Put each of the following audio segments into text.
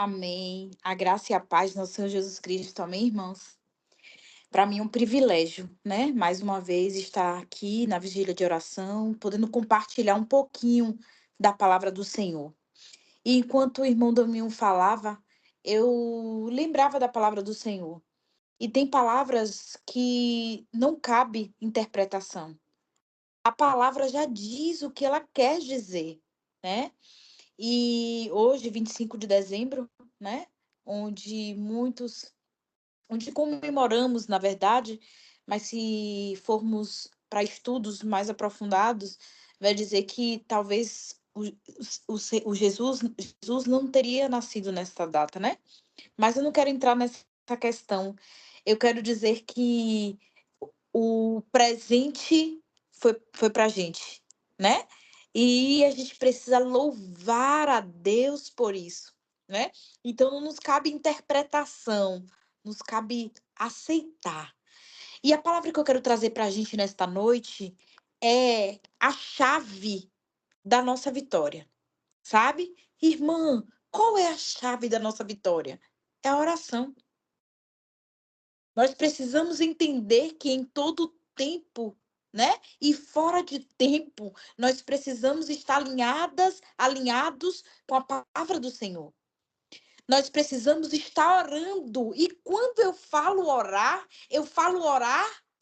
Amém. A graça e a paz do nosso Senhor Jesus Cristo. Amém, irmãos? Para mim é um privilégio, né? Mais uma vez estar aqui na vigília de oração, podendo compartilhar um pouquinho da palavra do Senhor. E enquanto o irmão Domingo falava, eu lembrava da palavra do Senhor. E tem palavras que não cabe interpretação. A palavra já diz o que ela quer dizer, né? E hoje, 25 de dezembro, né? Onde muitos, onde comemoramos, na verdade, mas se formos para estudos mais aprofundados, vai dizer que talvez o Jesus não teria nascido nessa data, né? Mas eu não quero entrar nessa questão. Eu quero dizer que o presente foi para a gente, né? E a gente precisa louvar a Deus por isso, né? Então não nos cabe interpretação, nos cabe aceitar. E a palavra que eu quero trazer para a gente nesta noite é a chave da nossa vitória, sabe? Irmã, qual é a chave da nossa vitória? É a oração. Nós precisamos entender que em todo tempo, né? E fora de tempo, nós precisamos estar alinhados com a palavra do Senhor. Nós precisamos estar orando. E quando eu falo orar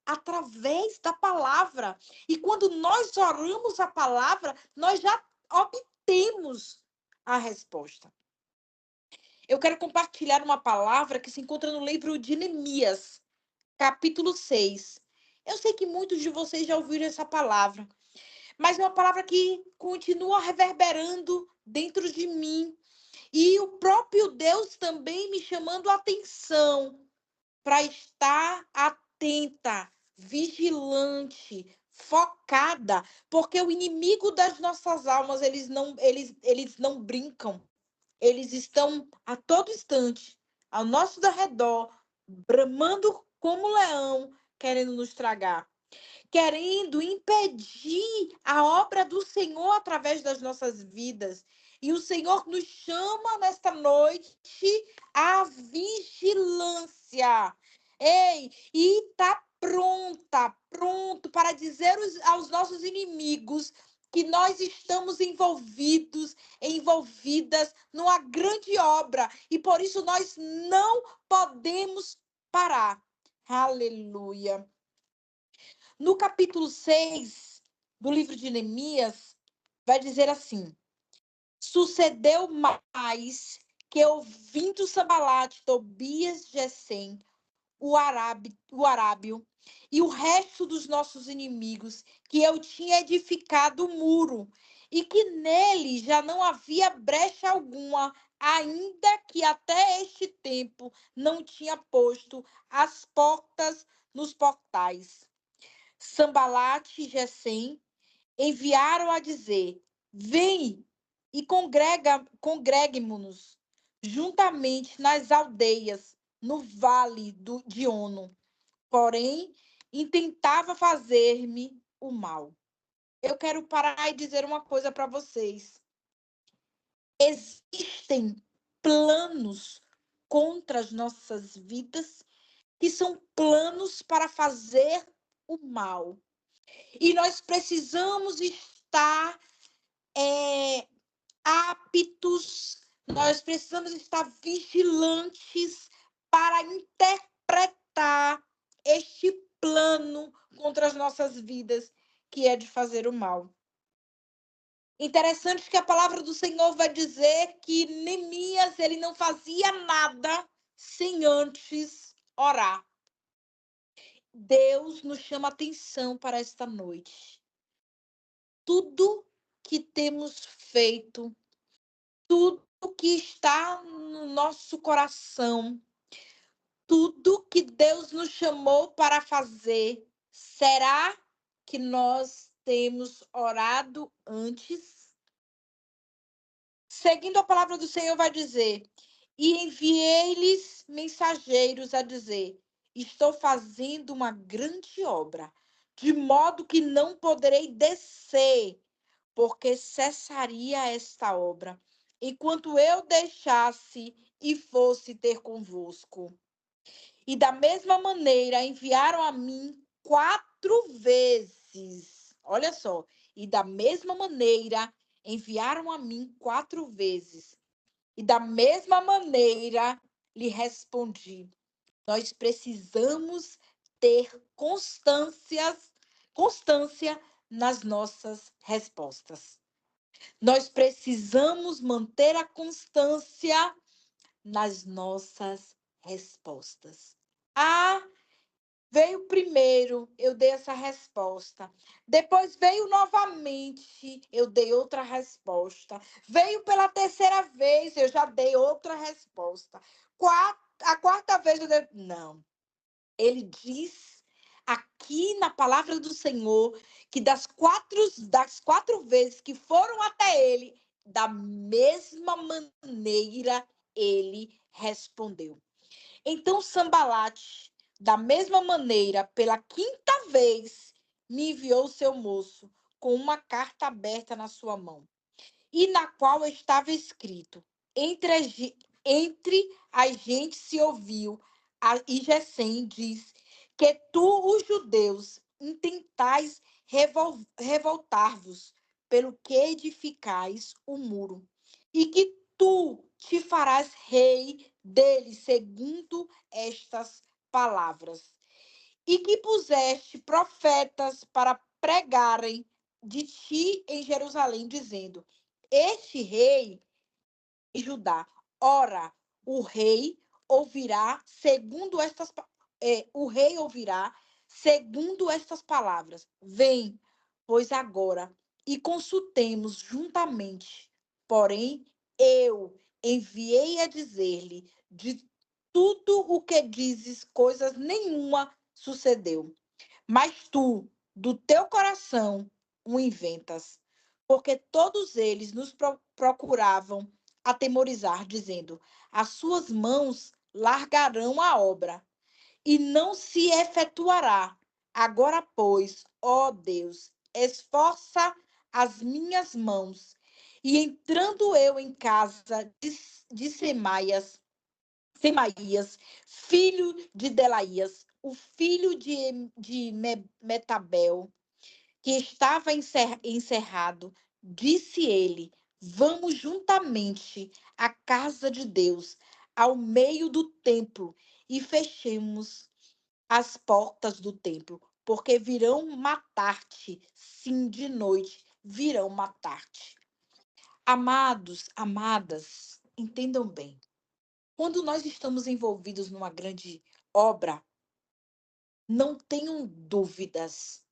através da palavra. E quando nós oramos a palavra, nós já obtemos a resposta. Eu quero compartilhar uma palavra que se encontra no livro de Neemias, capítulo 6. Eu sei que muitos de vocês já ouviram essa palavra, mas é uma palavra que continua reverberando dentro de mim. E o próprio Deus também me chamando a atenção para estar atenta, vigilante, focada, porque o inimigo das nossas almas, eles não brincam. Eles estão a todo instante ao nosso redor, bramando como leão, querendo nos tragar, querendo impedir a obra do Senhor através das nossas vidas. E o Senhor nos chama nesta noite à vigilância. Ei, e está pronto para dizer aos nossos inimigos que nós estamos envolvidas numa grande obra e por isso nós não podemos parar. Aleluia. No capítulo 6 do livro de Neemias, vai dizer assim: sucedeu mais que ouvindo Sambalate, Tobias, Gesem, o arábio e o resto dos nossos inimigos, que eu tinha edificado o muro, e que nele já não havia brecha alguma, ainda que até este tempo não tinha posto as portas nos portais. Sambalate e Gesem enviaram a dizer: vem e congreguemo-nos juntamente nas aldeias, no vale de Ono. Porém, intentava fazer-me o mal. Eu quero parar e dizer uma coisa para vocês. Existem planos contra as nossas vidas que são planos para fazer o mal. E nós precisamos estar aptos, nós precisamos estar vigilantes para interpretar este plano contra as nossas vidas, que é de fazer o mal. Interessante que a palavra do Senhor vai dizer que Neemias ele não fazia nada sem antes orar. Deus nos chama atenção para esta noite. Tudo que temos feito, tudo que está no nosso coração, tudo que Deus nos chamou para fazer, será que nós temos orado antes? Seguindo a palavra do Senhor, vai dizer: e enviei-lhes mensageiros a dizer: estou fazendo uma grande obra, de modo que não poderei descer, porque cessaria esta obra, enquanto eu deixasse e fosse ter convosco. E da mesma maneira enviaram a mim 4 vezes. Olha só. E da mesma maneira enviaram a mim 4 vezes. E da mesma maneira lhe respondi. Nós precisamos ter constância nas nossas respostas. Nós precisamos manter a constância nas nossas respostas. Ah, veio primeiro, eu dei essa resposta. Depois veio novamente, eu dei outra resposta. Veio pela terceira vez, eu já dei outra resposta. A quarta vez eu dei. Não. Ele diz aqui na palavra do Senhor que das quatro vezes que foram até ele, da mesma maneira ele respondeu. Então Sambalate, da mesma maneira, pela quinta vez, me enviou seu moço com uma carta aberta na sua mão e na qual estava escrito: entre as gentes se ouviu, e Gesem diz que tu, os judeus, intentais revoltar-vos pelo que edificais o muro, e que tu te farás rei dele, segundo estas palavras e que puseste profetas para pregarem de ti em Jerusalém, dizendo: Este rei em Judá, ora, o rei ouvirá segundo o rei ouvirá segundo estas palavras. Vem, pois agora e consultemos juntamente. Porém, eu enviei a dizer-lhe de tudo o que dizes, coisas nenhuma sucedeu. Mas tu, do teu coração, o inventas. Porque todos eles nos procuravam atemorizar, dizendo: as suas mãos largarão a obra, e não se efetuará. Agora, pois, ó Deus, esforça as minhas mãos. E entrando eu em casa de Semaías, filho de Delaías, o filho de Metabel, que estava encerrado, disse ele: Vamos juntamente à casa de Deus, ao meio do templo, e fechemos as portas do templo, porque virão matar-te. Sim, de noite virão matar-te. Amados, amadas, entendam bem. Quando nós estamos envolvidos numa grande obra, não tenham dúvidas,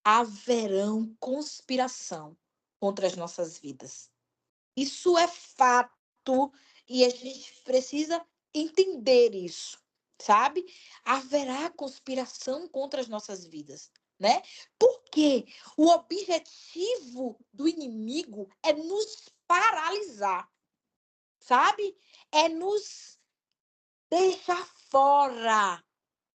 haverão conspiração contra as nossas vidas. Isso é fato e a gente precisa entender isso, sabe? Haverá conspiração contra as nossas vidas, né? Porque o objetivo do inimigo é nos paralisar, sabe? É nos deixar fora.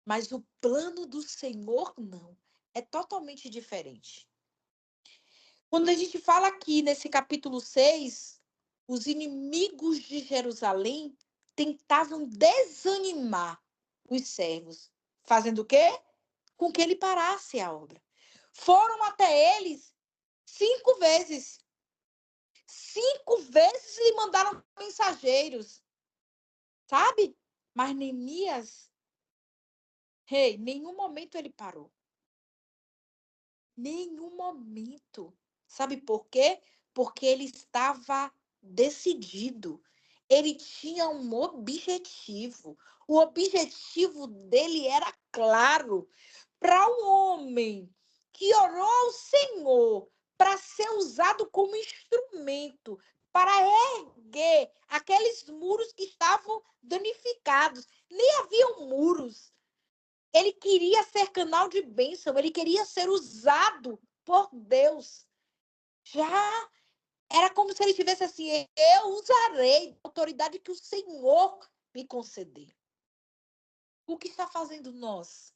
Mas o plano do Senhor não. É totalmente diferente. Quando a gente fala aqui nesse capítulo 6, os inimigos de Jerusalém tentavam desanimar os servos, fazendo o quê? Com que ele parasse a obra. Foram até eles 5 vezes. 5 vezes lhe mandaram mensageiros, sabe? Mas Neemias, nenhum momento ele parou. Nenhum momento. Sabe por quê? Porque ele estava decidido. Ele tinha um objetivo. O objetivo dele era claro. Para um homem que orou ao Senhor para ser usado como instrumento para erguer aqueles muros que estavam danificados. Nem haviam muros. Ele queria ser canal de bênção, ele queria ser usado por Deus. Já era como se ele tivesse assim: eu usarei a autoridade que o Senhor me conceder. O que está fazendo nós?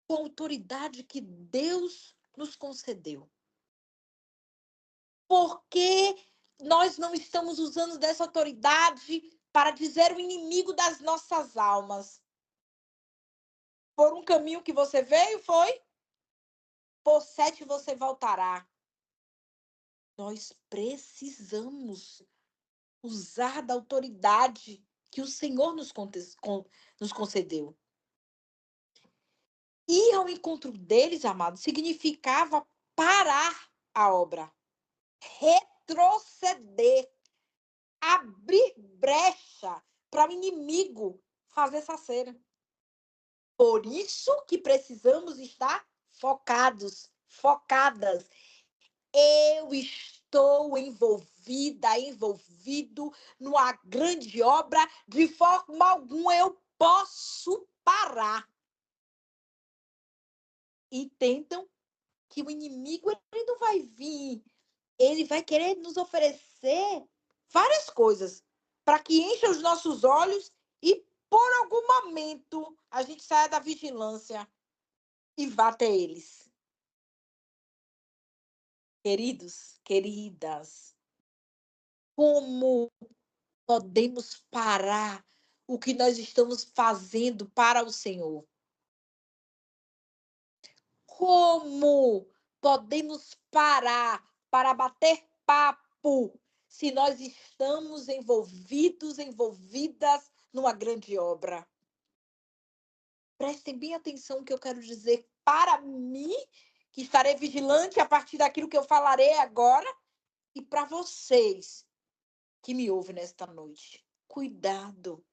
Com a autoridade que Deus nos concedeu. Porque nós não estamos usando dessa autoridade para dizer o inimigo das nossas almas. Por um caminho que você veio, foi? Por 7 você voltará. Nós precisamos usar da autoridade que o Senhor nos concedeu. Ir ao encontro deles, amados, significava parar a obra, retroceder, abrir brecha para o inimigo fazer essa cera. Por isso que precisamos estar focados, focadas. Eu estou envolvido numa grande obra, de forma alguma eu posso parar. Entendam que o inimigo ele não vai vir, ele vai querer nos oferecer várias coisas para que encha os nossos olhos e por algum momento a gente saia da vigilância e vá até eles. Queridos, queridas, como podemos parar o que nós estamos fazendo para o Senhor? Como podemos parar para bater papo se nós estamos envolvidas numa grande obra? Prestem bem atenção no que eu quero dizer para mim, que estarei vigilante a partir daquilo que eu falarei agora, e para vocês que me ouvem nesta noite. Cuidado.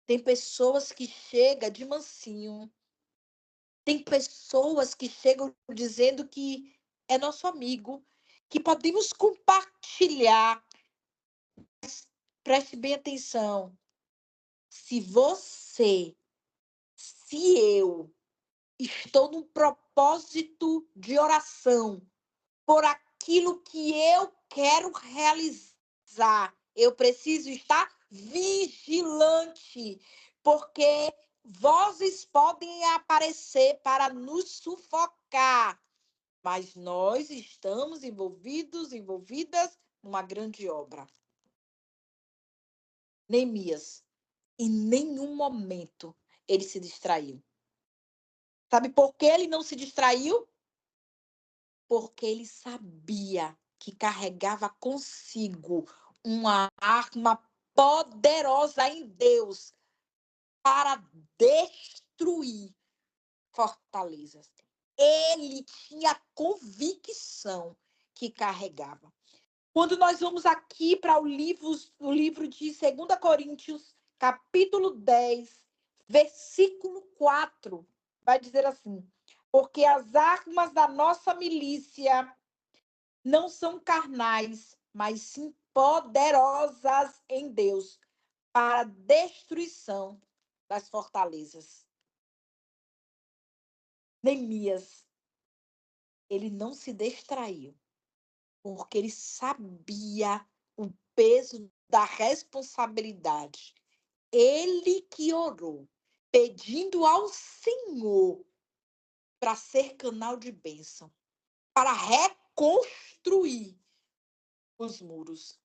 Tem pessoas que chegam de mansinho. Tem pessoas que chegam dizendo que é nosso amigo, que podemos compartilhar. Preste bem atenção. Se você, se eu estou num propósito de oração por aquilo que eu quero realizar, eu preciso estar vigilante, porque vozes podem aparecer para nos sufocar, mas nós estamos envolvidas numa grande obra. Neemias, em nenhum momento ele se distraiu. Sabe por que ele não se distraiu? Porque ele sabia que carregava consigo uma arma poderosa em Deus para destruir fortalezas. Ele tinha convicção que carregava. Quando nós vamos aqui para o livro de 2 Coríntios, capítulo 10, versículo 4, vai dizer assim: porque as armas da nossa milícia não são carnais, mas sim poderosas em Deus para a destruição das fortalezas. Neemias, ele não se distraiu, porque ele sabia o peso da responsabilidade. Ele que orou, pedindo ao Senhor para ser canal de bênção, para reconstruir os muros.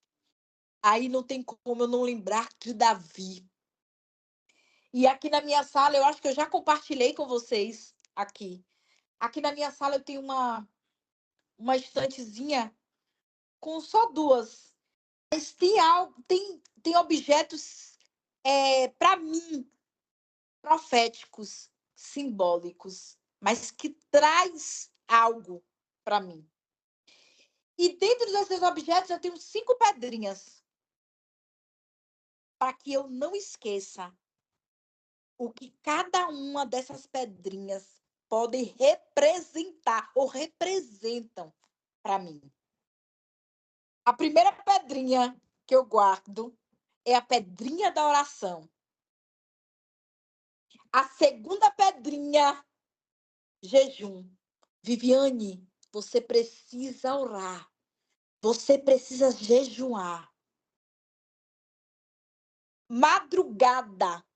Aí não tem como eu não lembrar de Davi. E aqui na minha sala, eu acho que eu já compartilhei com vocês aqui. Aqui na minha sala eu tenho uma estantezinha com só duas. Mas tem algo, tem objetos para mim proféticos, simbólicos, mas que traz algo para mim. E dentro desses objetos eu tenho 5 pedrinhas para que eu não esqueça o que cada uma dessas pedrinhas pode representar ou representam para mim. A primeira pedrinha que eu guardo é a pedrinha da oração. A segunda pedrinha, jejum. Viviane, você precisa orar. Você precisa jejuar. Madrugada.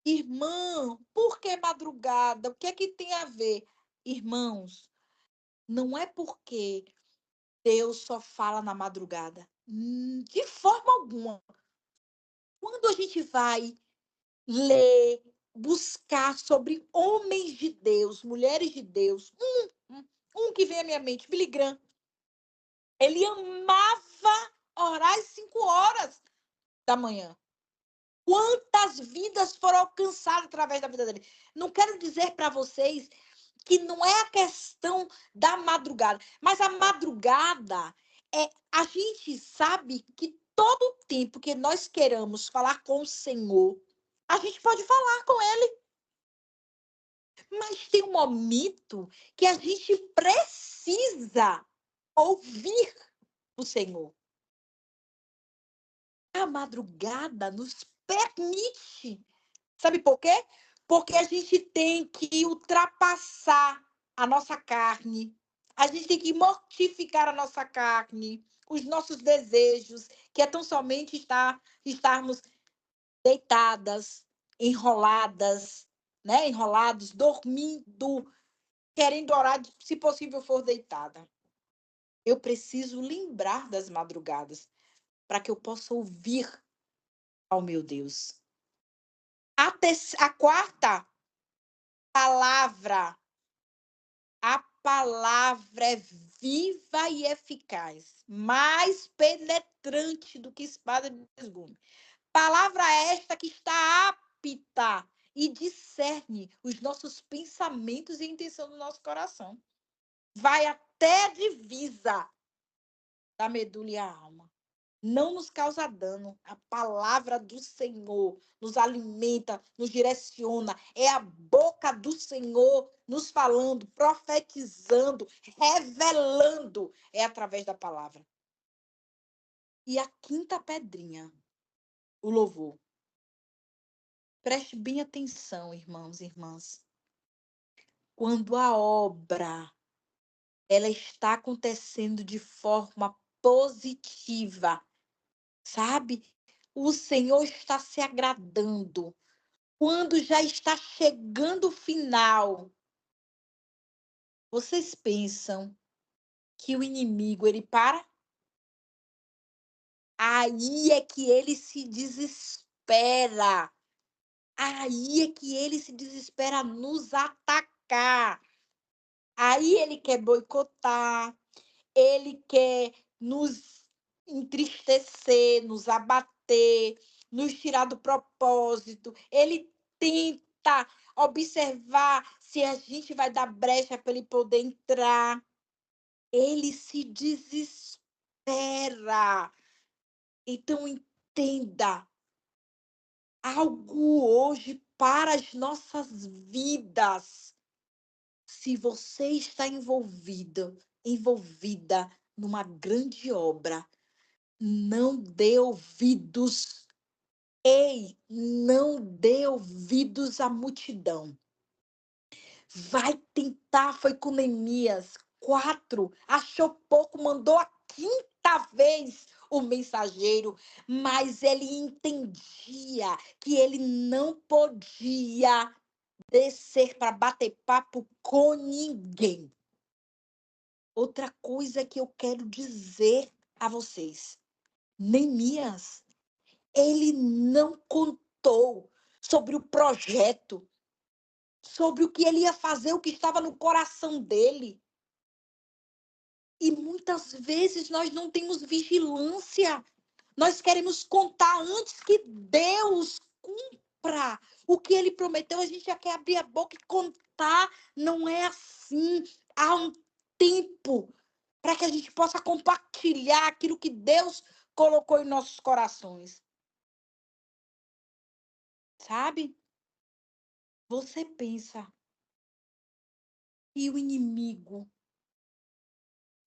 Irmã, por que madrugada? O que é que tem a ver? Irmãos, não é porque Deus só fala na madrugada. De forma alguma. Quando a gente vai ler, buscar sobre homens de Deus, mulheres de Deus, um que vem à minha mente, Billy Graham, ele amava orar às 5 horas da manhã. Quantas vidas foram alcançadas através da vida dele? Não quero dizer para vocês que não é a questão da madrugada, mas a madrugada a gente sabe que todo o tempo que nós queramos falar com o Senhor, a gente pode falar com ele, mas tem um momento que a gente precisa ouvir o Senhor. A madrugada nos permite. Sabe por quê? Porque a gente tem que ultrapassar a nossa carne. A gente tem que mortificar a nossa carne, os nossos desejos, que é tão somente estarmos deitadas, enroladas, né? Enrolados, dormindo, querendo orar, se possível for deitada. Eu preciso lembrar das madrugadas para que eu possa ouvir ao meu Deus. A quarta palavra, a palavra é viva e eficaz, mais penetrante do que espada de dois gumes. Palavra esta que está apta e discerne os nossos pensamentos e a intenção do nosso coração. Vai até a divisa da medula e a alma. Não nos causa dano. A palavra do Senhor nos alimenta, nos direciona. É a boca do Senhor nos falando, profetizando, revelando. É através da palavra. E a quinta pedrinha, o louvor. Preste bem atenção, irmãos e irmãs. Quando a obra ela está acontecendo de forma positiva, sabe? O Senhor está se agradando. Quando já está chegando o final, vocês pensam que o inimigo ele para? Aí é que ele se desespera. Aí é que ele se desespera nos atacar. Aí ele quer boicotar, ele quer nos entristecer, nos abater, nos tirar do propósito. Ele tenta observar se a gente vai dar brecha para ele poder entrar. Ele se desespera. Então, entenda: algo hoje para as nossas vidas. Se você está envolvida numa grande obra, não dê ouvidos. Ei, não dê ouvidos à multidão. Vai tentar, foi com Neemias. 4, achou pouco, mandou a quinta vez o mensageiro, mas ele entendia que ele não podia descer para bater papo com ninguém. Outra coisa que eu quero dizer a vocês: Neemias, ele não contou sobre o projeto, sobre o que ele ia fazer, o que estava no coração dele. E muitas vezes nós não temos vigilância. Nós queremos contar antes que Deus cumpra o que ele prometeu. A gente já quer abrir a boca e contar. Não é assim. Há um tempo para que a gente possa compartilhar aquilo que Deus colocou em nossos corações. Sabe? Você pensa que o inimigo,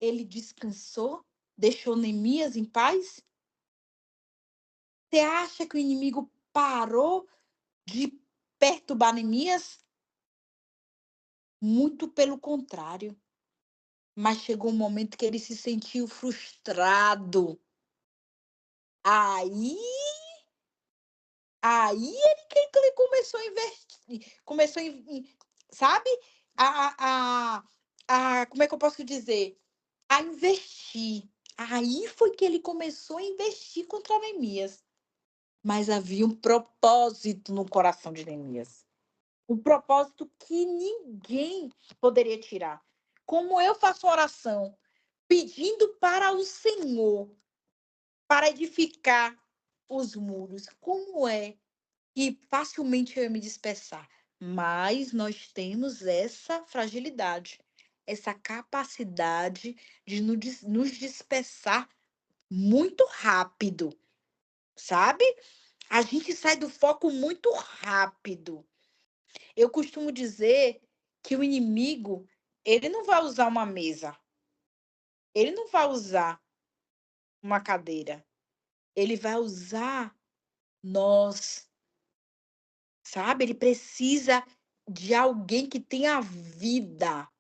ele descansou? Deixou Neemias em paz? Você acha que o inimigo parou de perturbar Neemias? Muito pelo contrário. Mas chegou um momento que ele se sentiu frustrado. Aí, aí ele começou a investir, sabe? A, a, como é que eu posso dizer? A investir, Aí foi que ele começou a investir contra Neemias. Mas havia um propósito no coração de Neemias. Um propósito que ninguém poderia tirar. Como eu faço oração pedindo para o Senhor para edificar os muros, como é que facilmente eu ia me dispersar? Mas nós temos essa fragilidade, essa capacidade de nos dispersar muito rápido, sabe? A gente sai do foco muito rápido. Eu costumo dizer que o inimigo, ele não vai usar uma mesa, ele não vai usar uma cadeira, ele vai usar nós, sabe? Ele precisa de alguém que tenha vida.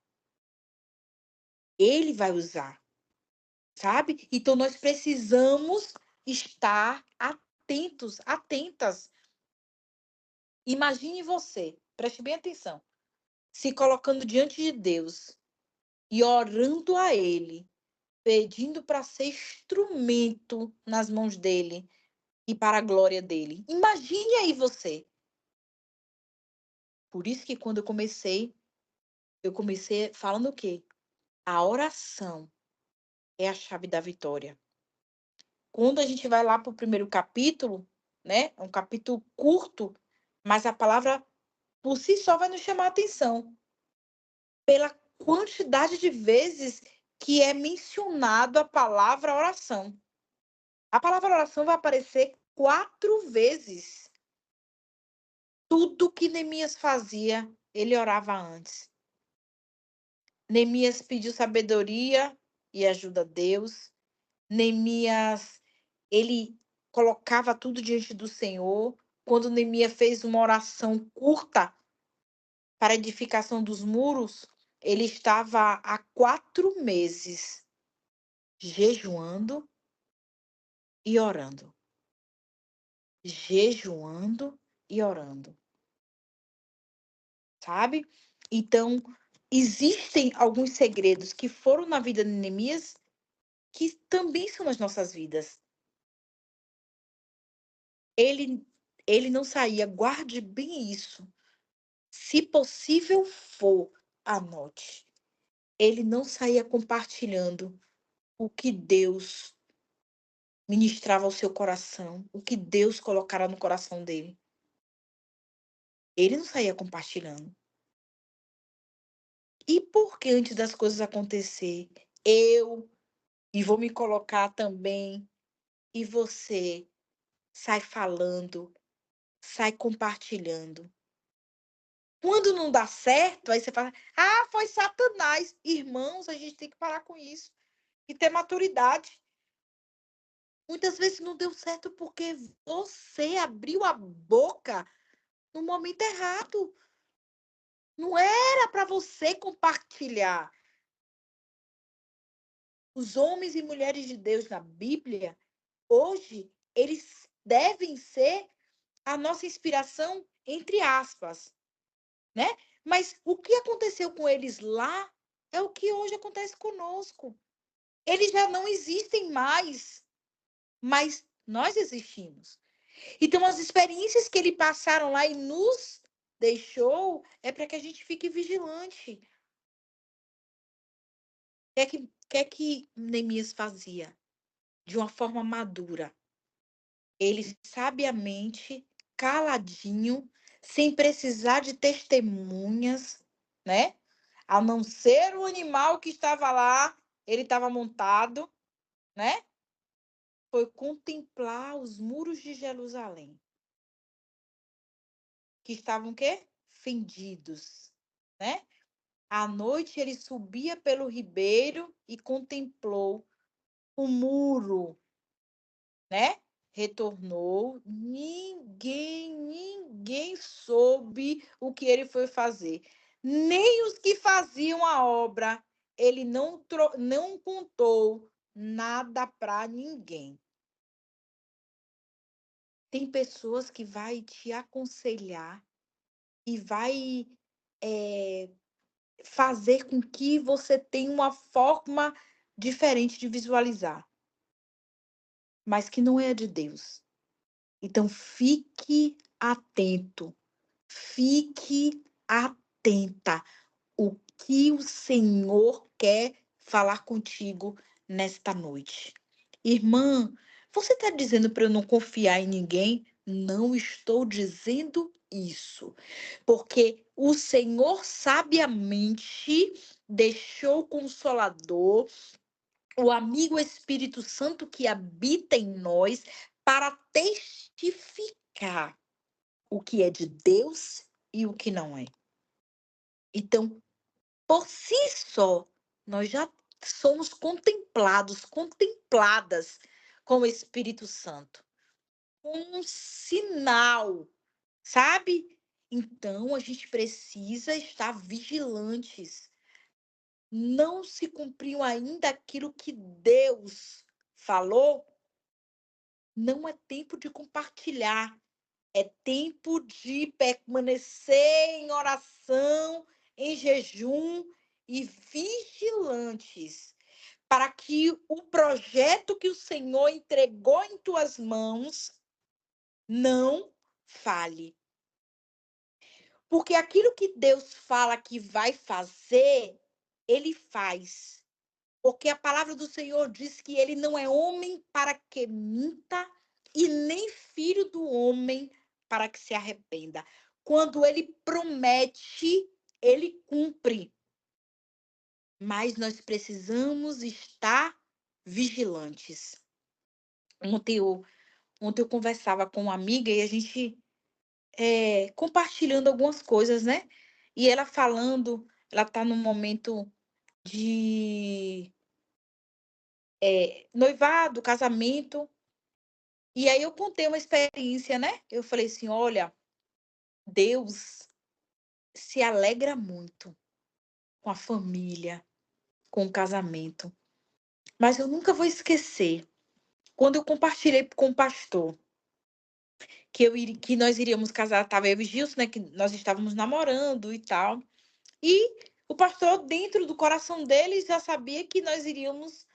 Ele vai usar, sabe? Então nós precisamos estar atentos, atentas. Imagine você, preste bem atenção, se colocando diante de Deus e orando a Ele, pedindo para ser instrumento nas mãos dele e para a glória dele. Imagine aí você. Por isso que quando eu comecei falando o quê? A oração é a chave da vitória. Quando a gente vai lá para o primeiro capítulo, né? É um capítulo curto, mas a palavra por si só vai nos chamar a atenção pela quantidade de vezes que é mencionado a palavra oração. A palavra oração vai aparecer 4 vezes. Tudo que Neemias fazia, ele orava antes. Neemias pediu sabedoria e ajuda a Deus. Neemias, ele colocava tudo diante do Senhor. Quando Neemias fez uma oração curta para a edificação dos muros, ele estava há 4 meses jejuando e orando. Jejuando e orando. Sabe? Então, existem alguns segredos que foram na vida de Neemias que também são nas nossas vidas. Ele ele não saía, guarde bem isso. Se possível for, anote. Ele não saía compartilhando o que Deus ministrava ao seu coração, o que Deus colocara no coração dele. Ele não saía compartilhando. E por que antes das coisas acontecer, eu e vou me colocar também, e você sai falando, sai compartilhando. Quando não dá certo, aí você fala: "Ah, foi Satanás". Irmãos, a gente tem que parar com isso e ter maturidade. Muitas vezes não deu certo porque você abriu a boca no momento errado. Não era para você compartilhar. Os homens e mulheres de Deus na Bíblia, hoje, eles devem ser a nossa inspiração, entre aspas, né? Mas o que aconteceu com eles lá é o que hoje acontece conosco. Eles já não existem mais, mas nós existimos. Então, as experiências que eles passaram lá e nos deixou é para que a gente fique vigilante. O que é que Neemias fazia? De uma forma madura. Ele sabiamente, caladinho, sem precisar de testemunhas, né? A não ser o animal que estava lá, ele estava montado, né? Foi contemplar os muros de Jerusalém, que estavam o quê? Fendidos, né? À noite ele subia pelo ribeiro e contemplou o muro, né? Retornou, ninguém soube o que ele foi fazer. Nem os que faziam a obra, ele não contou nada para ninguém. Tem pessoas que vai te aconselhar e vai fazer com que você tenha uma forma diferente de visualizar. mas que não é de Deus. Então fique atento, fique atenta. O que o Senhor quer falar contigo nesta noite? Irmã, você está dizendo para eu não confiar em ninguém? Não estou dizendo isso, porque o Senhor sabiamente deixou o Consolador, o amigo Espírito Santo que habita em nós, para testificar o que é de Deus e o que não é. Então, por si só, nós já somos contemplados, contempladas com o Espírito Santo, com um sinal, sabe? Então, a gente precisa estar vigilantes. Não se cumpriu ainda aquilo que Deus falou, não é tempo de compartilhar, é tempo de permanecer em oração, em jejum e vigilantes, para que o projeto que o Senhor entregou em tuas mãos não falhe. Porque aquilo que Deus fala que vai fazer, ele faz. Porque a palavra do Senhor diz que ele não é homem para que minta, e nem filho do homem para que se arrependa. Quando ele promete, ele cumpre. Mas nós precisamos estar vigilantes. Ontem eu, ontem eu conversava com uma amiga e a gente compartilhando algumas coisas, né? E ela falando, ela está num momento de noivado, casamento. E aí eu contei uma experiência, né? Eu falei assim: olha, Deus se alegra muito com a família, com o casamento. Mas eu nunca vou esquecer quando eu compartilhei com o pastor que nós iríamos casar, estava eu e Gilson, né? Que nós estávamos namorando e tal. E o pastor, dentro do coração dele, já sabia que nós iríamos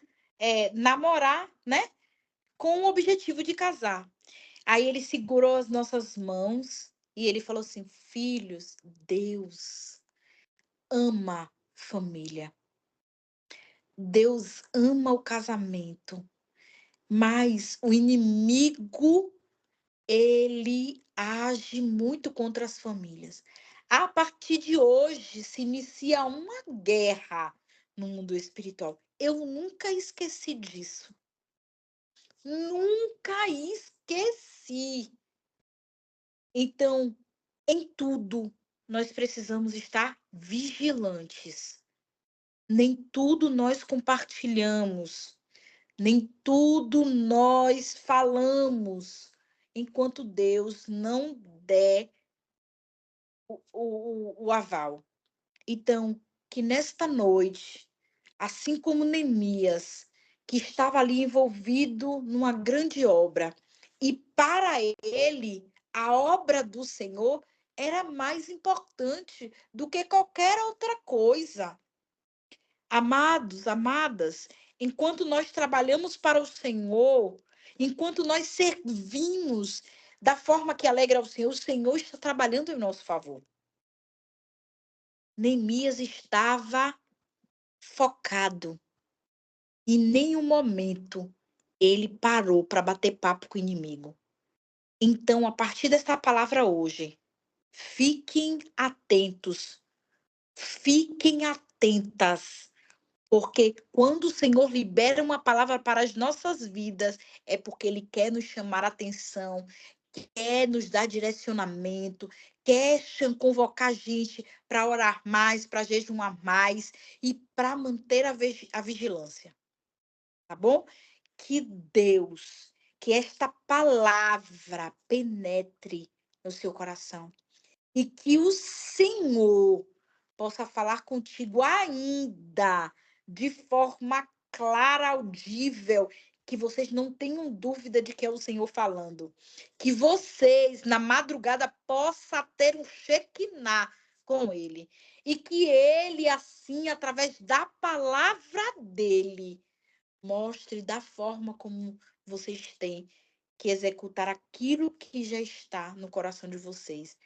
namorar, né? Com o objetivo de casar. Aí ele segurou as nossas mãos e ele falou assim: filhos, Deus ama família. Deus ama o casamento, mas o inimigo, ele age muito contra as famílias. A partir de hoje se inicia uma guerra no mundo espiritual. Eu nunca esqueci disso. Nunca esqueci. Então, em tudo, nós precisamos estar vigilantes. Nem tudo nós compartilhamos, nem tudo nós falamos, enquanto Deus não der o aval. Então, que nesta noite, assim como Neemias, que estava ali envolvido numa grande obra, e para ele, a obra do Senhor era mais importante do que qualquer outra coisa. Amados, amadas, enquanto nós trabalhamos para o Senhor, enquanto nós servimos da forma que alegra o Senhor está trabalhando em nosso favor. Neemias estava focado. Em nenhum momento ele parou para bater papo com o inimigo. Então, a partir dessa palavra hoje, fiquem atentos, fiquem atentas, porque quando o Senhor libera uma palavra para as nossas vidas, é porque Ele quer nos chamar a atenção, quer nos dar direcionamento, quer convocar a gente para orar mais, para jejuar mais e para manter a vigilância, tá bom? Que Deus, que esta palavra penetre no seu coração e que o Senhor possa falar contigo ainda de forma clara, audível, que vocês não tenham dúvida de que é o Senhor falando. Que vocês, na madrugada, possam ter um Shekinah com Ele. E que Ele, assim, através da palavra dele, mostre da forma como vocês têm que executar aquilo que já está no coração de vocês.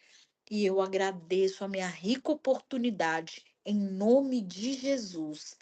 E eu agradeço a minha rica oportunidade, em nome de Jesus.